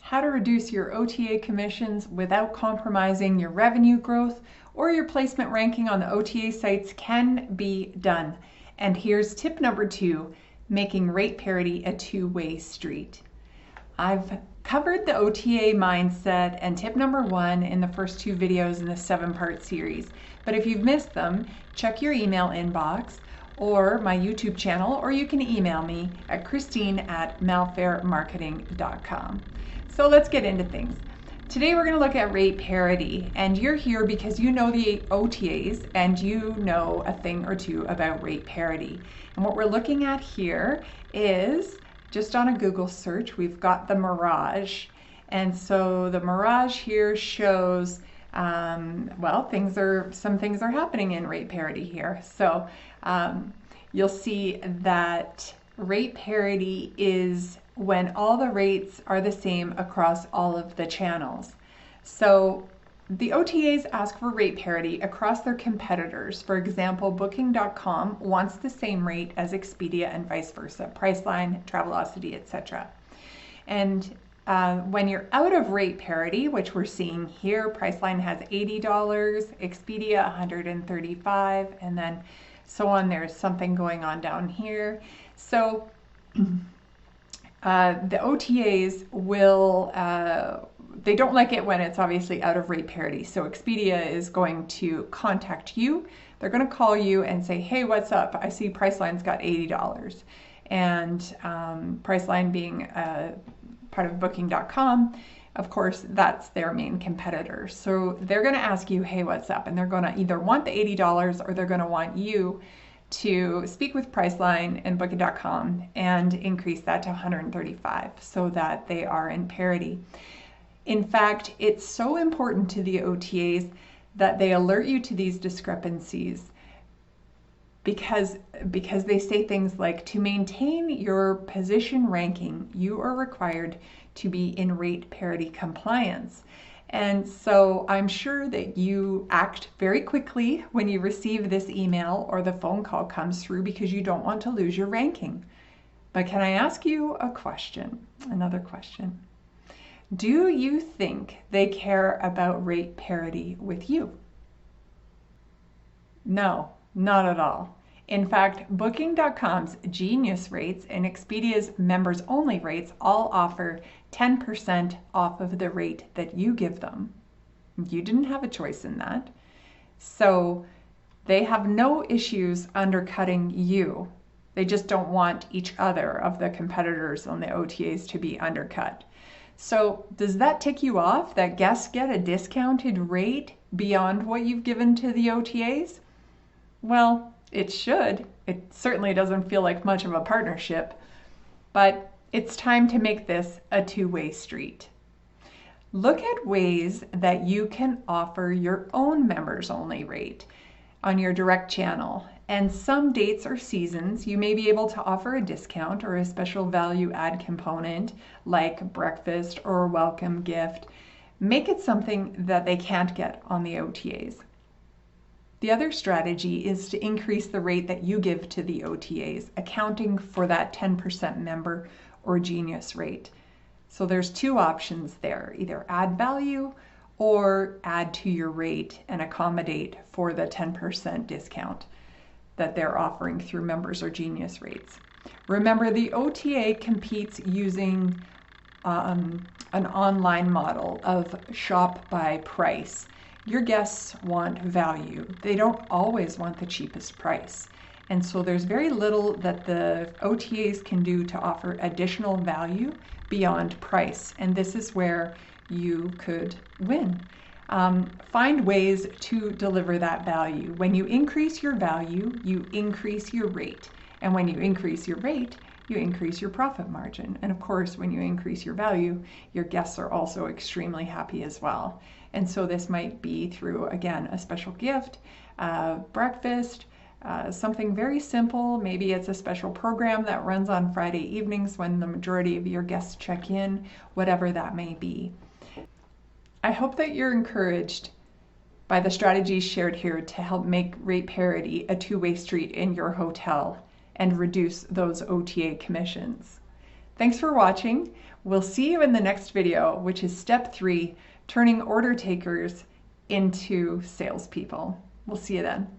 how to reduce your OTA commissions without compromising your revenue growth or your placement ranking on the OTA sites can be done. And here's tip number 2, making rate parity a two-way street. I've covered the OTA mindset and tip number 1 in the first 2 videos in the 7-part series. But if you've missed them, check your email inbox or my YouTube channel, or you can email me at christine@malfairmarketing.com. So let's get into things. Today we're going to look at rate parity, and you're here because you know the OTAs and you know a thing or two about rate parity. And what we're looking at here is, just on a Google search, we've got the Mirage. And so the Mirage here shows, well, some things are happening in rate parity here. So you'll see that rate parity is when all the rates are the same across all of the channels. So the OTAs ask for rate parity across their competitors. For example, Booking.com wants the same rate as Expedia and vice versa, Priceline, Travelocity, etc. And when you're out of rate parity, which we're seeing here, Priceline has $80, Expedia $135, and then so on. There's something going on down here. So the OTAs will, they don't like it when it's obviously out of rate parity. So Expedia is going to contact you. They're going to call you and say, hey, what's up? I see Priceline's got $80. And Priceline being part of Booking.com, of course, that's their main competitor. So they're going to ask you, hey, what's up? And they're going to either want the $80 or they're going to want you to speak with Priceline and Booking.com and increase that to $135 so that they are in parity. In fact, it's so important to the OTAs that they alert you to these discrepancies because they say things like, to maintain your position ranking, you are required to be in rate parity compliance. And so I'm sure that you act very quickly when you receive this email or the phone call comes through because you don't want to lose your ranking. But can I ask you a question? Another question. Do you think they care about rate parity with you? No, not at all. In fact, Booking.com's Genius rates and Expedia's members only rates all offer 10% off of the rate that you give them. You didn't have a choice in that. So they have no issues undercutting you. They just don't want each other of the competitors on the OTAs to be undercut. So does that tick you off that guests get a discounted rate beyond what you've given to the OTAs? Well, it should. It certainly doesn't feel like much of a partnership, but it's time to make this a two-way street. Look at ways that you can offer your own members-only rate on your direct channel. And some dates or seasons, you may be able to offer a discount or a special value add component like breakfast or a welcome gift. Make it something that they can't get on the OTAs. The other strategy is to increase the rate that you give to the OTAs, accounting for that 10% member or Genius rate. So there's 2 options there, either add value or add to your rate and accommodate for the 10% discount that they're offering through members or Genius rates. Remember, the OTA competes using an online model of shop by price. Your guests want value. They don't always want the cheapest price. And so there's very little that the OTAs can do to offer additional value beyond price. And this is where you could win. Find ways to deliver that value. When you increase your value, you increase your rate. And when you increase your rate, you increase your profit margin. And of course, when you increase your value, your guests are also extremely happy as well. And so this might be through, again, a special gift, breakfast, something very simple. Maybe it's a special program that runs on Friday evenings when the majority of your guests check in, whatever that may be. I hope that you're encouraged by the strategies shared here to help make rate parity a two-way street in your hotel and reduce those OTA commissions. Thanks for watching. We'll see you in the next video, which is step 3, turning order takers into salespeople. We'll see you then.